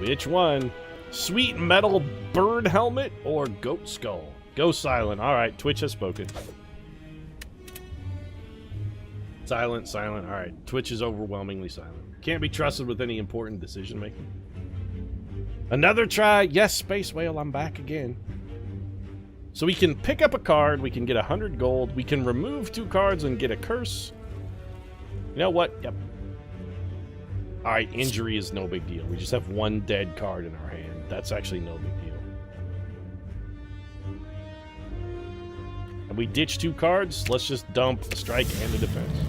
Which one? Sweet metal bird helmet or goat skull? Go silent. All right, Twitch has spoken. Silent, silent. All right, Twitch is overwhelmingly silent. Can't be trusted with any important decision making. Another try. Yes, Space Whale, I'm back again. So we can pick up a card. We can get 100 gold. We can remove 2 cards and get a curse. You know what? Yep. All right, injury is no big deal. We just have 1 dead card in our hand. That's actually no big deal. And we ditch 2 cards. Let's just dump a strike and a defense.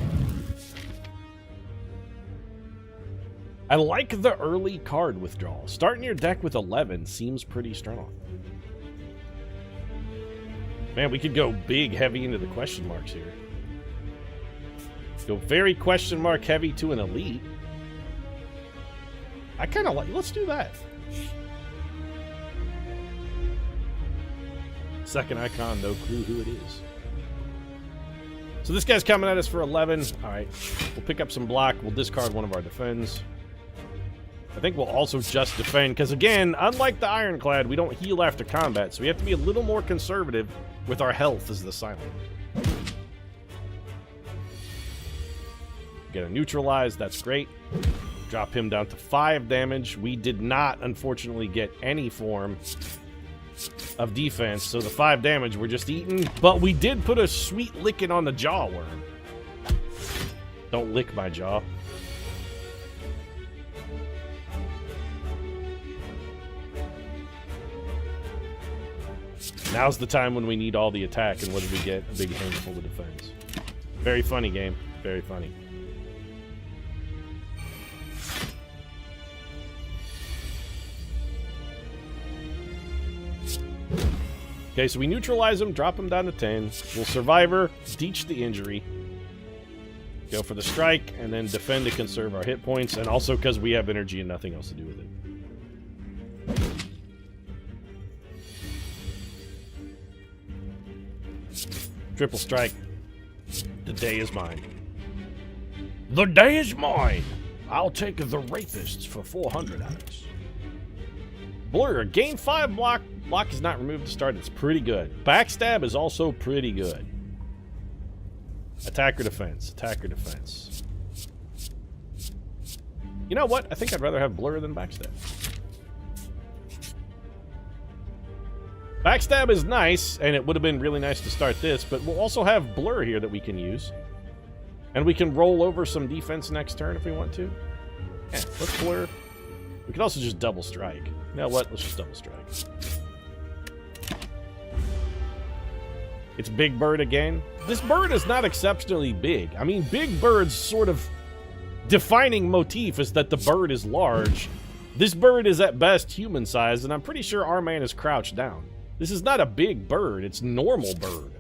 I like the early card withdrawal. Starting your deck with 11 seems pretty strong. Man, we could go big, heavy into the question marks here. Go very question mark heavy to an elite. I kind of like... Let's do that. Second icon, no clue who it is. So this guy's coming at us for 11. All right, we'll pick up some block. We'll discard one of our defends. I think we'll also just defend, because again, unlike the Ironclad, we don't heal after combat, so we have to be a little more conservative with our health as the silent. Get a neutralize, that's great. Drop him down to 5 damage. We did not, unfortunately, get any form of defense, so the 5 damage we're just eating, but we did put a sweet licking on the jaw worm. Don't lick my jaw. Now's the time when we need all the attack, and what did we get? A big handful of defense. Very funny game. Very funny. Okay, so we neutralize him, drop him down to 10. We'll Survivor, teach the injury. Go for the strike, and then defend to conserve our hit points, and also because we have energy and nothing else to do with it. Triple strike. The day is mine. The day is mine! I'll take the rapists for 400 items. Blur, gain 5 block. Block is not removed to start. It's pretty good. Backstab is also pretty good. Attack or defense. Attack or defense. You know what? I think I'd rather have Blur than Backstab. Backstab is nice, and it would have been really nice to start this, but we'll also have Blur here that we can use. And we can roll over some defense next turn if we want to. Yeah, let's Blur. We could also just double strike. You know what? Let's just double strike. It's Big Bird again. This bird is not exceptionally big. I mean, Big Bird's sort of defining motif is that the bird is large. This bird is at best human-sized, and I'm pretty sure our man is crouched down. This is not a big bird, it's normal bird.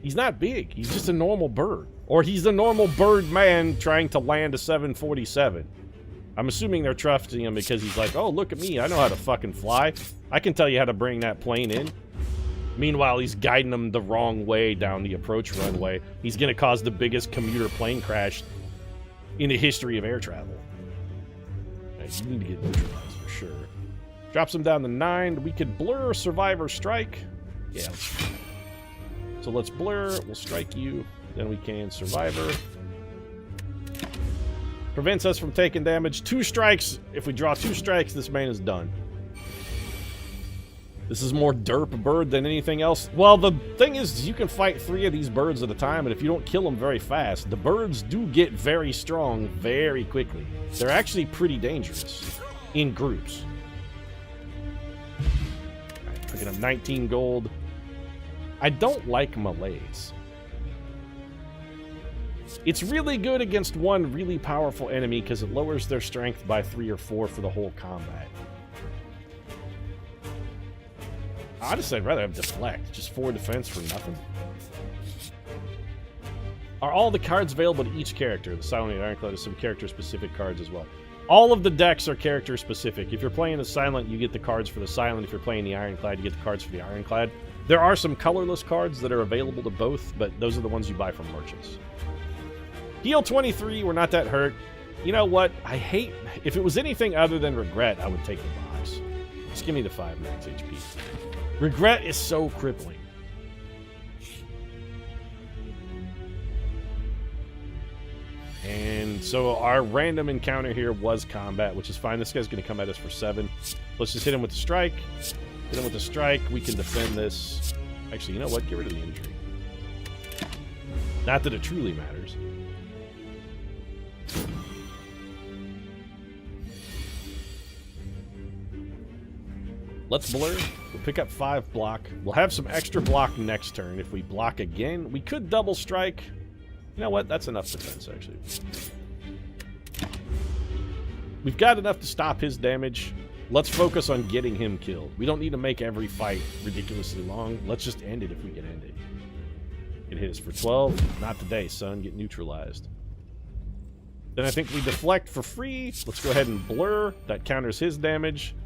He's not big, he's just a normal bird. Or he's a normal bird man trying to land a 747. I'm assuming they're trusting him because he's like, oh, look at me, I know how to fucking fly. I can tell you how to bring that plane in. Meanwhile, he's guiding them the wrong way down the approach runway. He's gonna cause the biggest commuter plane crash in the history of air travel. You need to get neutralized for sure. Drops him down to 9. We could Blur, Survivor, Strike. Yeah. So let's Blur. We'll strike you. Then we can Survivor. Prevents us from taking damage. 2 strikes. If we draw 2 strikes, this man is done. This is more derp bird than anything else. Well, the thing is, you can fight 3 of these birds at a time, and if you don't kill them very fast, the birds do get very strong very quickly. They're actually pretty dangerous in groups. Alright, picking up 19 gold. I don't like melees. It's really good against one really powerful enemy because it lowers their strength by 3 or 4 for the whole combat. Honestly, I'd rather have Deflect. Just 4 defense for nothing. Are all the cards available to each character? The Silent and Ironclad has some character-specific cards as well. All of the decks are character-specific. If you're playing the Silent, you get the cards for the Silent. If you're playing the Ironclad, you get the cards for the Ironclad. There are some colorless cards that are available to both, but those are the ones you buy from merchants. Heal 23, we're not that hurt. You know what? I hate... If it was anything other than regret, I would take the box. Just give me the 5 max HP. Regret is so crippling. And so our random encounter here was combat, which is fine. This guy's going to come at us for 7. Let's just hit him with the strike. Hit him with the strike. We can defend this. Actually, you know what? Get rid of the injury. Not that it truly matters. Let's blur. We'll pick up 5 block. We'll have some extra block next turn. If we block again, we could double strike. You know what? That's enough defense, actually. We've got enough to stop his damage. Let's focus on getting him killed. We don't need to make every fight ridiculously long. Let's just end it if we can end it. It hit us for 12. Not today, son. Get neutralized. Then I think we deflect for free. Let's go ahead and blur. That counters his damage.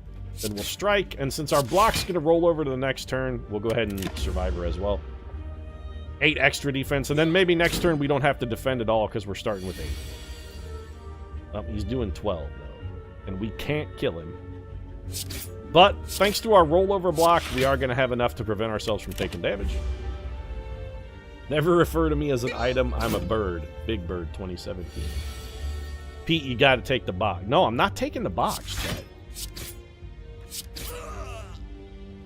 Then we'll strike. And since our block's going to roll over to the next turn, we'll go ahead and survivor as well. 8 extra defense, and then maybe next turn we don't have to defend at all because we're starting with 8. He's doing 12, though, and we can't kill him. But thanks to our rollover block, we are going to have enough to prevent ourselves from taking damage. Never refer to me as an item. I'm a bird. Big Bird 2017. Pete, you got to take the box. No, I'm not taking the box, Chad.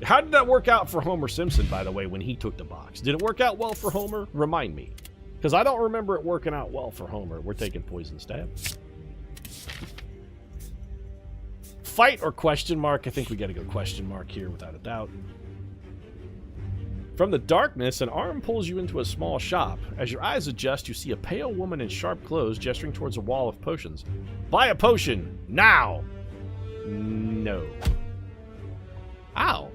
How did that work out for Homer Simpson, by the way, when he took the box? Did it work out well for Homer? Remind me. Because I don't remember it working out well for Homer. We're taking Poison Stab. Fight or question mark? I think we got to go question mark here without a doubt. From the darkness, an arm pulls you into a small shop. As your eyes adjust, you see a pale woman in sharp clothes gesturing towards a wall of potions. Buy a potion! Now! No. Ow!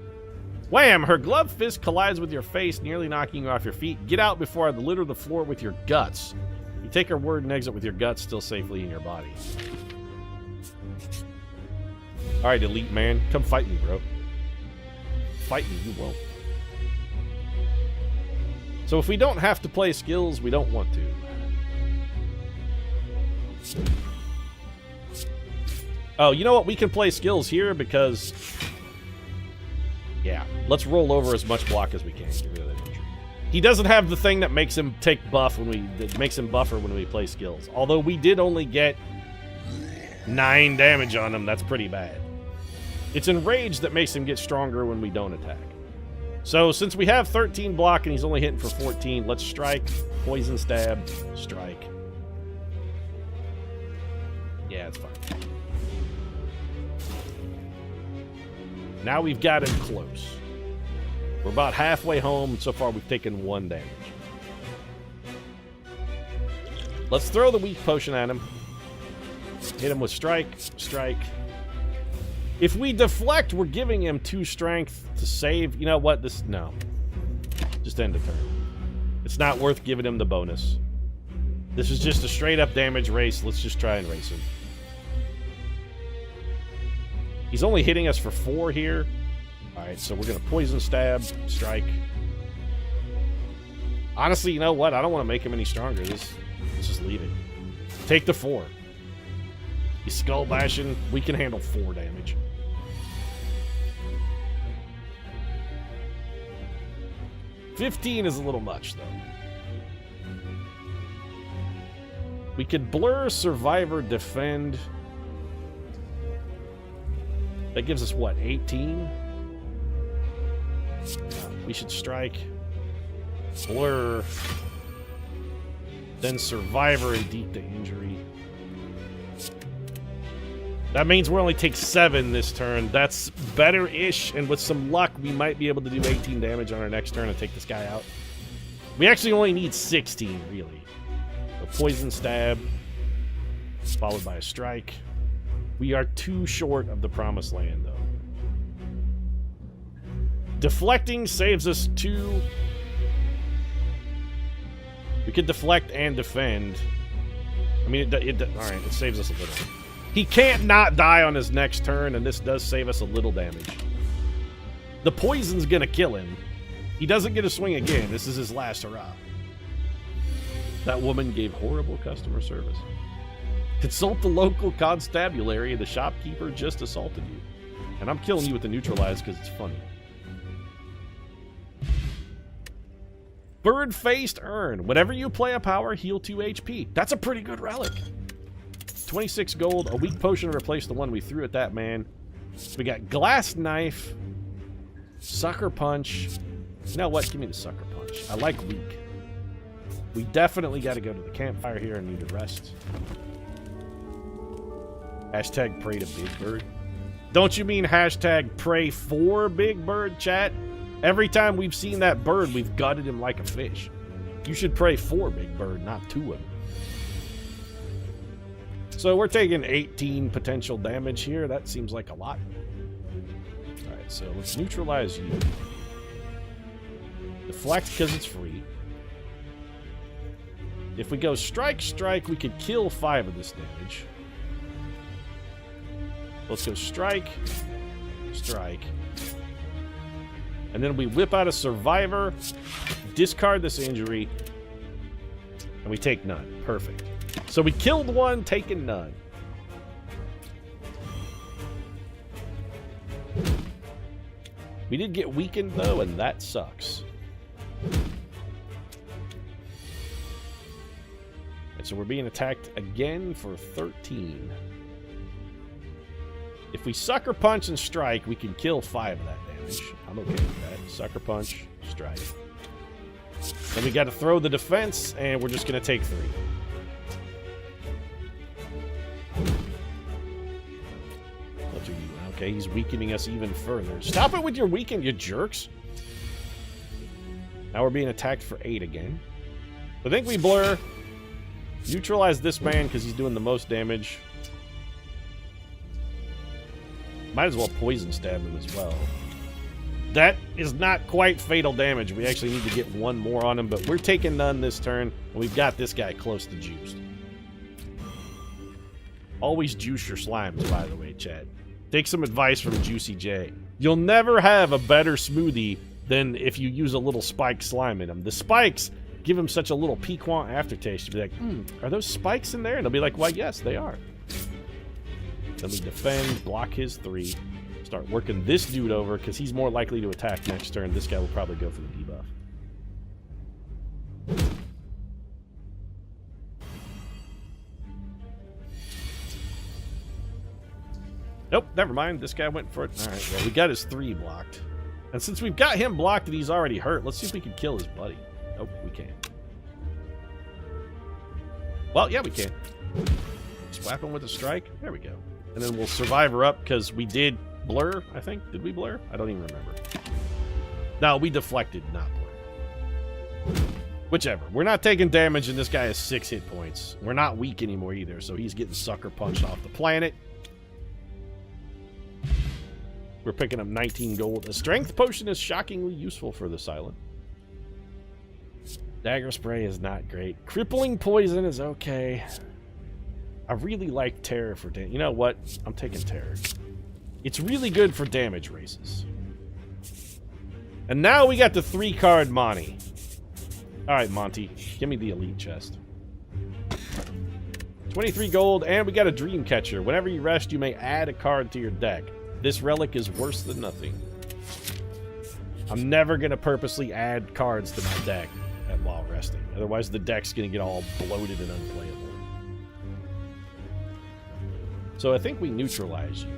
Wham! Her gloved fist collides with your face, nearly knocking you off your feet. Get out before I litter the floor with your guts. You take her word and exit with your guts still safely in your body. Alright, elite man. Come fight me, bro. Fight me, you won't. So if we don't have to play skills, we don't want to. Oh, you know what? We can play skills here because... Yeah, let's roll over as much block as we can. Get rid of that injury. He doesn't have the thing that makes him take buff that makes him buffer when we play skills. Although we did only get 9 damage on him, that's pretty bad. It's Enrage that makes him get stronger when we don't attack. So since we have 13 block and he's only hitting for 14, let's strike, poison stab, strike. Yeah, it's fine. Now we've got him close. We're about halfway home. So far, we've taken 1 damage. Let's throw the weak potion at him. Hit him with strike, strike. If we deflect, we're giving him 2 strength to save. You know what? No. Just end the turn. It's not worth giving him the bonus. This is just a straight up damage race. Let's just try and race him. He's only hitting us for 4 here. Alright, so we're going to poison stab, strike. Honestly, you know what? I don't want to make him any stronger. Let's just leave it. Take the 4. He's skull bashing. We can handle 4 damage. $15 is a little much, though. We could blur, survivor, defend. That gives us, what, 18? We should strike, blur, then survivor and deep to injury. That means we only take 7 this turn. That's better-ish, and with some luck, we might be able to do 18 damage on our next turn and take this guy out. We actually only need 16, really. A poison stab, followed by a strike. We are too short of the promised land, though. Deflecting saves us 2. We could deflect and defend. I mean, alright, it saves us a little. He can't not die on his next turn, and this does save us a little damage. The poison's gonna kill him. He doesn't get a swing again. This is his last hurrah. That woman gave horrible customer service. Consult the local constabulary. The shopkeeper just assaulted you. And I'm killing you with the neutralize because it's funny. Bird-faced urn. Whenever you play a power, heal 2 HP. That's a pretty good relic. 26 gold. A weak potion to replace the one we threw at that man. We got glass knife. Sucker punch. You know what? Give me the sucker punch. I like weak. We definitely got to go to the campfire here and need to rest. Hashtag pray to Big Bird. Don't you mean hashtag pray for Big Bird, chat? Every time we've seen that bird, we've gutted him like a fish. You should pray for Big Bird, not to him. So we're taking 18 potential damage here. That seems like a lot. Alright, so let's neutralize you. Deflect because it's free. If we go strike, strike, we could kill 5 of this damage. Let's go strike, strike. And then we whip out a survivor, discard this injury, and we take none. Perfect. So we killed 1, taken none. We did get weakened, though, and that sucks. And so we're being attacked again for 13. If we sucker punch and strike, we can kill 5 of that damage. I'm okay with that. Sucker punch, strike. Then we got to throw the defense, and we're just going to take 3. What are you? Okay, he's weakening us even further. Stop it with your weaken, you jerks. Now we're being attacked for 8 again. I think we blur. Neutralize this man because he's doing the most damage. Might as well poison stab him as well. That is not quite fatal damage. We actually need to get 1 more on him, but we're taking none this turn, and we've got this guy close to juiced. Always juice your slimes, by the way, chat. Take some advice from Juicy J. You'll never have a better smoothie than if you use a little spiked slime in them. The spikes give them such a little piquant aftertaste. You'll be like, are those spikes in there? And they'll be like, why, yes, they are. Then we defend, block his 3. Start working this dude over, because he's more likely to attack next turn. This guy will probably go for the debuff. Nope, never mind. This guy went for it. Alright, well, we got his 3 blocked. And since we've got him blocked and he's already hurt, let's see if we can kill his buddy. Nope, we can't. Well, yeah, we can. Swap him with a strike. There we go. And then we'll survive her up, because we did blur, I think. Did we blur? I don't even remember. No, we deflected, not blur. Whichever. We're not taking damage, and this guy has 6 hit points. We're not weak anymore either, so he's getting sucker punched off the planet. We're picking up 19 gold. A strength potion is shockingly useful for this island. Dagger spray is not great. Crippling poison is okay. I really like terror for damage. You know what? I'm taking terror. It's really good for damage races. And now we got the 3-card Monty. Alright, Monty. Give me the elite chest. 23 gold, and we got a dream catcher. Whenever you rest, you may add a card to your deck. This relic is worse than nothing. I'm never going to purposely add cards to my deck while resting. Otherwise, the deck's going to get all bloated and unplayable. So I think we neutralize you.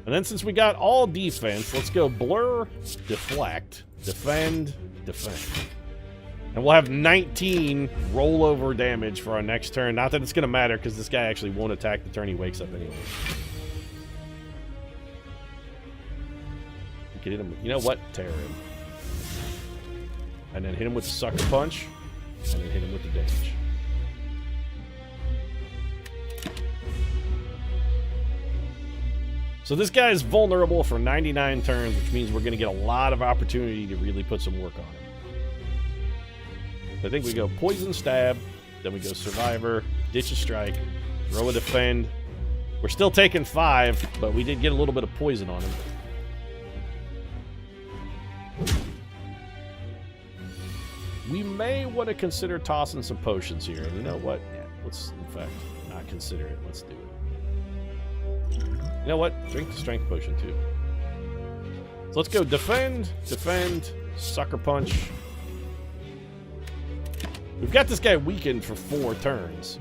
And then since we got all defense, let's go blur, deflect, defend, defend. And we'll have 19 rollover damage for our next turn. Not that it's going to matter, because this guy actually won't attack the turn he wakes up anyway. We can hit him. You know what? Tear him. And then hit him with the sucker punch. And then hit him with the damage. So this guy is vulnerable for 99 turns, which means we're going to get a lot of opportunity to really put some work on him. I think we go poison stab, then we go survivor, ditch a strike, throw a defend. We're still taking 5, but we did get a little bit of poison on him. We may want to consider tossing some potions here. And you know what? Yeah, let's, in fact, not consider it. Let's do it. You know what? Drink the strength potion, too. So let's go defend, sucker punch. We've got this guy weakened for 4 turns.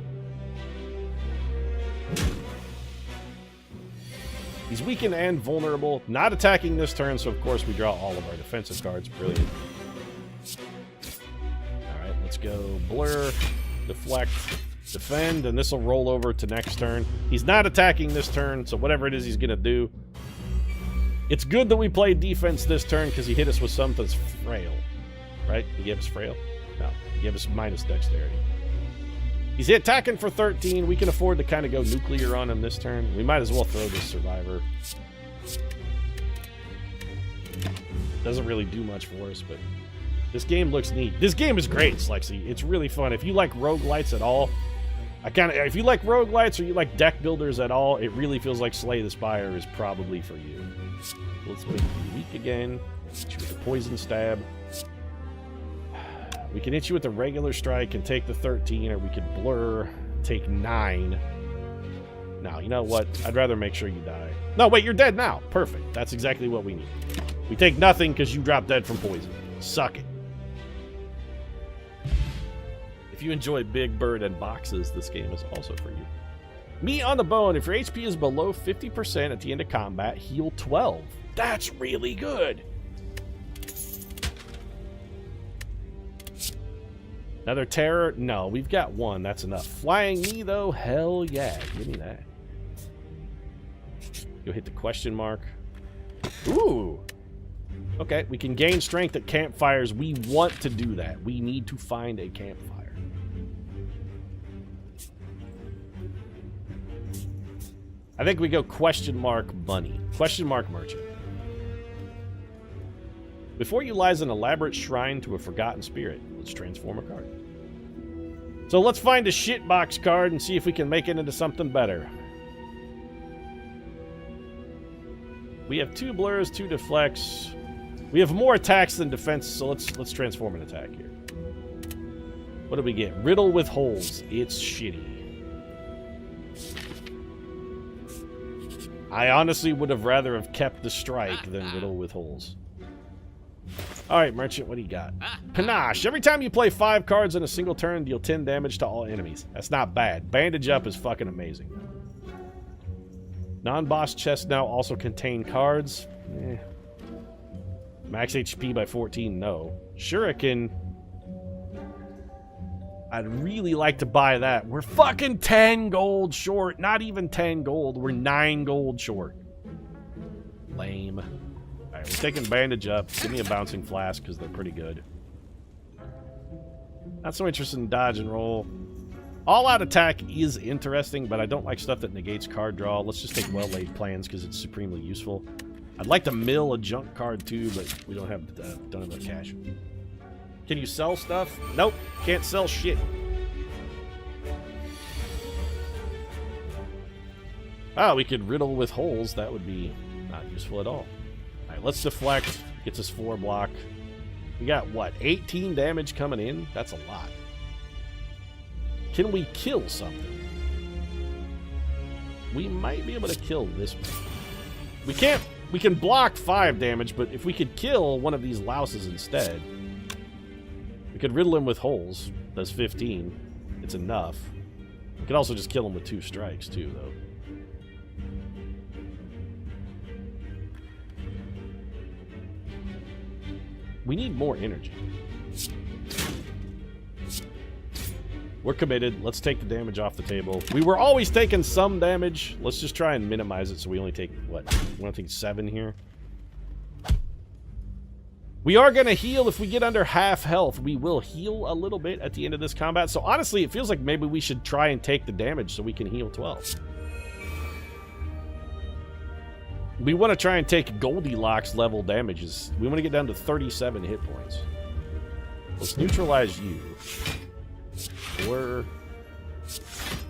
He's weakened and vulnerable. Not attacking this turn, so of course we draw all of our defensive cards. Brilliant. Alright, let's go blur, deflect, defend, and this will roll over to next turn. He's not attacking this turn, so whatever it is he's going to do. It's good that we played defense this turn because he hit us with something that's frail. Right? He gave us frail? No. He gave us minus dexterity. He's attacking for 13. We can afford to kind of go nuclear on him this turn. We might as well throw this survivor. Doesn't really do much for us, but this game looks neat. This game is great, Slexy. It's really fun. If you like roguelites at all, if you like roguelites or you like deck builders at all, it really feels like Slay the Spire is probably for you. Let's make you weak again. Hit you with the poison stab. We can hit you with the regular strike and take the 13, or we could blur, take 9. Now, you know what? I'd rather make sure you die. No, wait, you're dead now. Perfect. That's exactly what we need. We take nothing because you drop dead from poison. Suck it. If you enjoy Big Bird and boxes, this game is also for you. Meat on the bone. If your HP is below 50% at the end of combat, heal 12. That's really good. Another terror? No, we've got 1. That's enough. Flying knee, though? Hell yeah. Give me that. Go hit the question mark. Ooh. Okay, we can gain strength at campfires. We want to do that. We need to find a campfire. I think we go question mark bunny. Question mark merchant. Before you lies an elaborate shrine to a forgotten spirit. Let's transform a card. So let's find a shitbox card and see if we can make it into something better. We have 2 blurs, 2 deflects. We have more attacks than defense, so let's transform an attack here. What do we get? Riddle with holes. It's shitty. I honestly would have rather have kept the strike than riddle with holes. Alright, Merchant, what do you got? Panache. Every time you play 5 cards in a single turn, deal 10 damage to all enemies. That's not bad. Bandage Up is fucking amazing. Non-boss chests now also contain cards. Eh. Max HP by 14, no. Shuriken. I'd really like to buy that. We're fucking 10 gold short. Not even 10 gold. We're 9 gold short. Lame. Alright, we're taking Bandage Up. Give me a Bouncing Flask, because they're pretty good. Not so interested in dodge and roll. All-out attack is interesting, but I don't like stuff that negates card draw. Let's just take Well-Laid Plans, because it's supremely useful. I'd like to mill a junk card, too, but we don't have enough cash. Can you sell stuff? Nope, can't sell shit. Oh, we could riddle with holes. That would be not useful at all. Alright, let's deflect. Gets us 4 block. We got, what, 18 damage coming in? That's a lot. Can we kill something? We might be able to kill this one. We can't. We can block 5 damage, but if we could kill one of these louses instead, we could riddle him with holes. Does 15. It's enough. We could also just kill him with 2 strikes, too, though. We need more energy. We're committed. Let's take the damage off the table. We were always taking some damage. Let's just try and minimize it so we only take, what? We want to take 7 here. We are going to heal if we get under half health. We will heal a little bit at the end of this combat. So honestly, it feels like maybe we should try and take the damage so we can heal 12. We want to try and take Goldilocks level damages. We want to get down to 37 hit points. Let's neutralize you.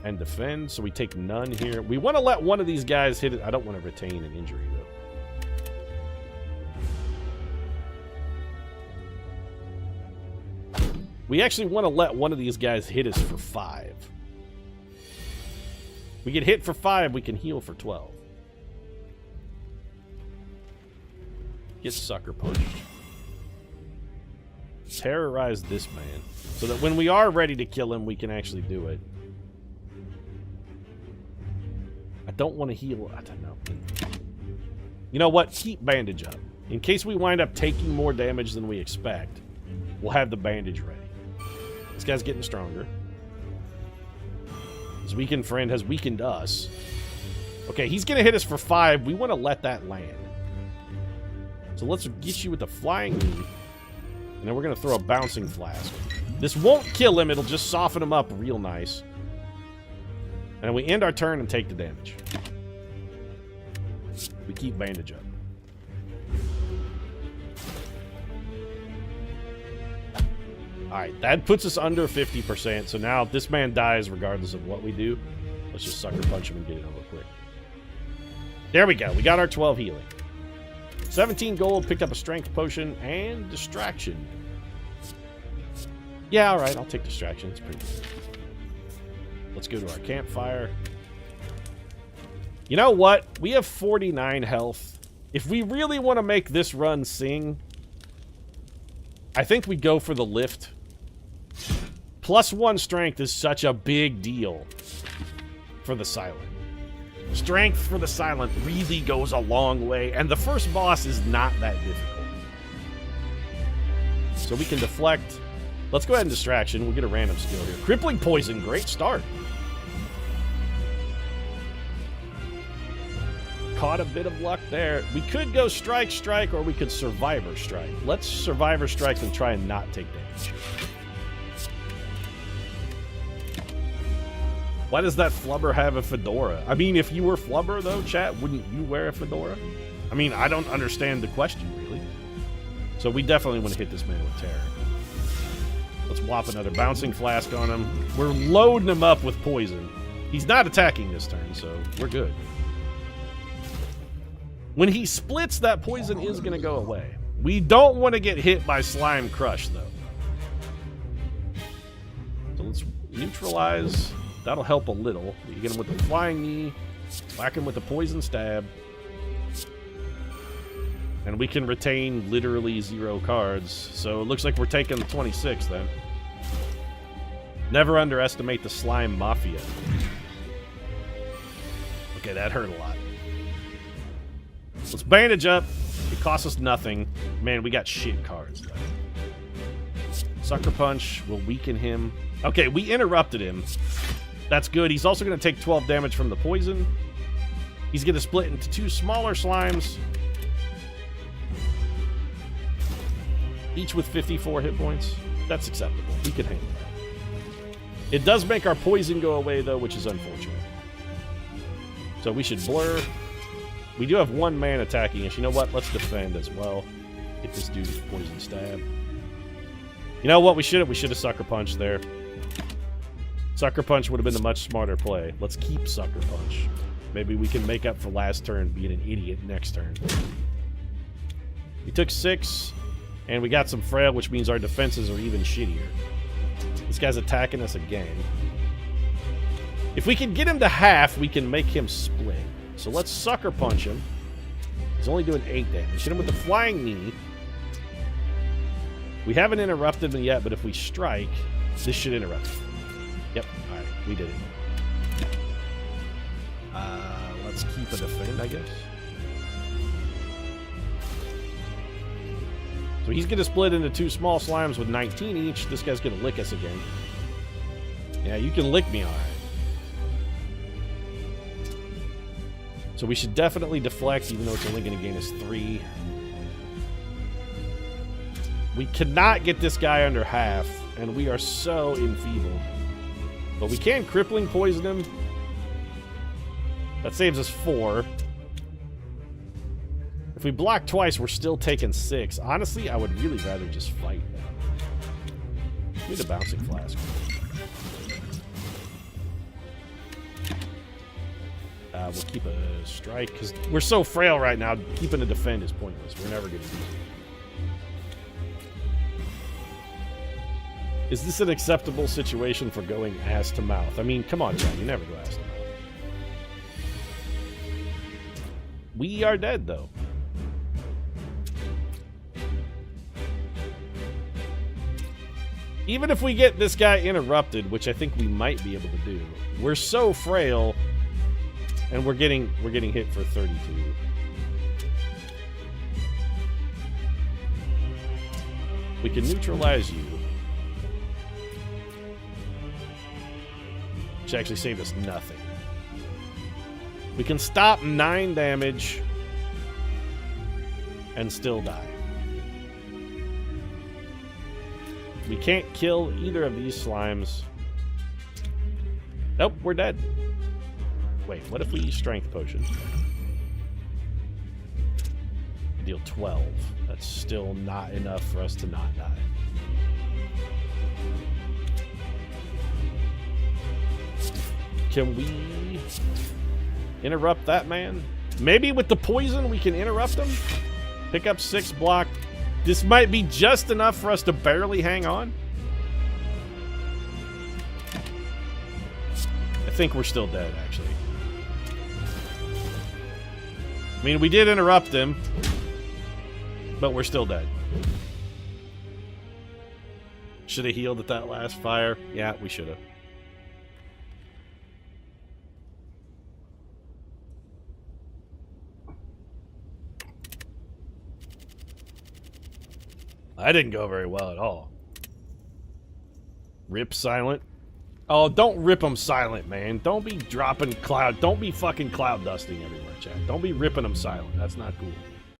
And defend, so we take none here. We want to let one of these guys hit it. I don't want to retain an injury, though. We actually want to let one of these guys hit us for 5. We get hit for 5, we can heal for 12. Get sucker punched. Terrorize this man, so that when we are ready to kill him, we can actually do it. I don't want to heal. I don't know. You know what? Keep bandage up. In case we wind up taking more damage than we expect, we'll have the bandage ready. This guy's getting stronger. His weakened friend has weakened us. Okay, he's going to hit us for 5. We want to let that land. So let's get you with the flying knee. And then we're going to throw a bouncing flask. This won't kill him. It'll just soften him up real nice. And we end our turn and take the damage. We keep bandage up. Alright, that puts us under 50%. So now if this man dies regardless of what we do, let's just sucker punch him and get it over quick. There we go. We got our 12 healing. 17 gold, picked up a strength potion, and distraction. Yeah, alright, I'll take distraction. It's pretty good. Let's go to our campfire. You know what? We have 49 health. If we really want to make this run sing, I think we go for the lift. +1 strength is such a big deal for the silent. Strength for the silent really goes a long way, and the first boss is not that difficult. So we can deflect. Let's go ahead and distraction. We'll get a random skill here. Crippling poison, great start. Caught a bit of luck there. We could go strike, strike, or we could survivor strike. Let's survivor strike and try and not take damage. Why does that flubber have a fedora? I mean, if you were flubber, though, chat, wouldn't you wear a fedora? I mean, I don't understand the question, really. So we definitely want to hit this man with terror. Let's whop another bouncing flask on him. We're loading him up with poison. He's not attacking this turn, so we're good. When he splits, that poison is going to go away. We don't want to get hit by Slime Crush, though. So let's neutralize. That'll help a little. You get him with the flying knee, whack him with the poison stab. And we can retain literally 0 cards. So it looks like we're taking the 26 then. Never underestimate the Slime Mafia. Okay, that hurt a lot. Let's bandage up. It costs us nothing. Man, we got shit cards, though. Sucker Punch will weaken him. Okay, we interrupted him. That's good. He's also going to take 12 damage from the poison. He's going to split into 2 smaller slimes. Each with 54 hit points. That's acceptable. We can handle that. It does make our poison go away, though, which is unfortunate. So we should blur. We do have 1 man attacking us. You know what? Let's defend as well. Hit this dude with poison stab. You know what? We should have Sucker Punch there. Sucker Punch would have been the much smarter play. Let's keep Sucker Punch. Maybe we can make up for last turn being an idiot next turn. We took 6, and we got some frail, which means our defenses are even shittier. This guy's attacking us again. If we can get him to half, we can make him split. So let's Sucker Punch him. He's only doing 8 damage. Hit him with the flying knee. We haven't interrupted him yet, but if we strike, this should interrupt him. Yep, alright, we did it. Let's keep a defend, I guess. So he's going to split into 2 small slimes with 19 each. This guy's going to lick us again. Yeah, you can lick me, alright. So we should definitely deflect, even though it's only going to gain us 3. We cannot get this guy under half, and we are so enfeebled. But we can crippling poison him. That saves us 4. If we block twice, we're still taking 6. Honestly, I would really rather just fight now. Give me the bouncing flask. We'll keep a strike, because we're so frail right now, keeping a defend is pointless. We're never going to do it. Is this an acceptable situation for going ass to mouth? I mean, come on, John. You never go ass to mouth. We are dead, though. Even if we get this guy interrupted, which I think we might be able to do, we're so frail, and we're getting hit for 32. We can neutralize you. Which actually saved us nothing. We can stop 9 damage and still die. We can't kill either of these slimes. Nope, we're dead. Wait, what if we use Strength Potion? Deal 12. That's still not enough for us to not die. Can we interrupt that man? Maybe with the poison we can interrupt him? Pick up 6 block. This might be just enough for us to barely hang on. I think we're still dead, actually. I mean, we did interrupt him, but we're still dead. Should have healed at that last fire. Yeah, we should have. That didn't go very well at all. Rip silent. Oh, don't rip them silent, man. Don't be dropping cloud. Don't be fucking cloud dusting everywhere, chat. Don't be ripping them silent. That's not cool.